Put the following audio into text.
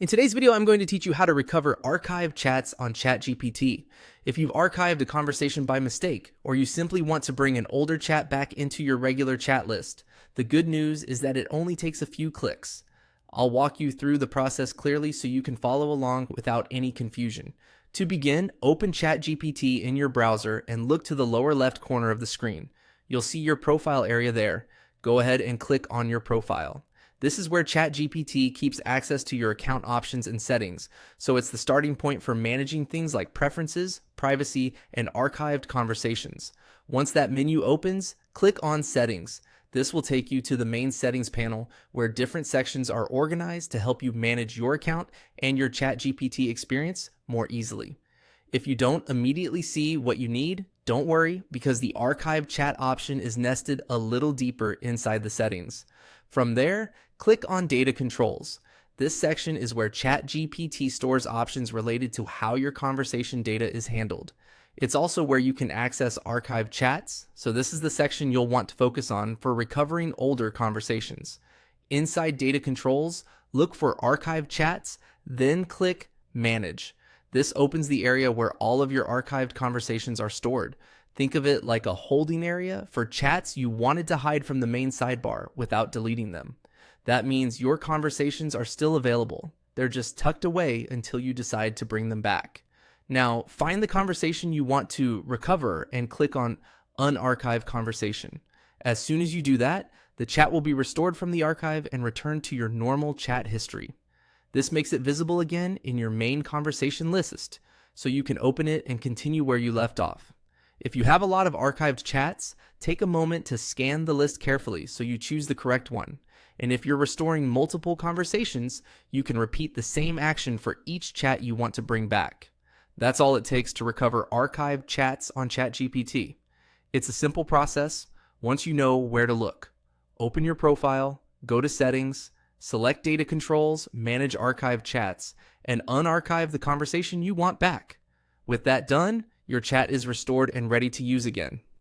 In today's video, I'm going to teach you how to recover archived chats on ChatGPT. If you've archived a conversation by mistake, or you simply want to bring an older chat back into your regular chat list, the good news is that it only takes a few clicks. I'll walk you through the process clearly so you can follow along without any confusion. To begin, open ChatGPT in your browser and look to the lower left corner of the screen. You'll see your profile area there. Go ahead and click on your profile. This is where ChatGPT keeps access to your account options and settings, so it's the starting point for managing things like preferences, privacy, and archived conversations. Once that menu opens, click on Settings. This will take you to the main settings panel where different sections are organized to help you manage your account and your ChatGPT experience more easily. If you don't immediately see what you need, don't worry, because the archive chat option is nested a little deeper inside the settings. From there, click on Data Controls. This section is where ChatGPT stores options related to how your conversation data is handled. It's also where you can access archived chats, so this is the section you'll want to focus on for recovering older conversations. Inside Data Controls, look for Archived Chats, then click Manage. This opens the area where all of your archived conversations are stored. Think of it like a holding area for chats you wanted to hide from the main sidebar without deleting them. That means your conversations are still available. They're just tucked away until you decide to bring them back. Now, find the conversation you want to recover and click on Unarchive Conversation. As soon as you do that, the chat will be restored from the archive and returned to your normal chat history. This makes it visible again in your main conversation list, so you can open it and continue where you left off. If you have a lot of archived chats, take a moment to scan the list carefully so you choose the correct one. And if you're restoring multiple conversations, you can repeat the same action for each chat you want to bring back. That's all it takes to recover archived chats on ChatGPT. It's a simple process once you know where to look. Open your profile, go to Settings, select Data Controls, Manage Archived Chats, and unarchive the conversation you want back. With that done, your chat is restored and ready to use again.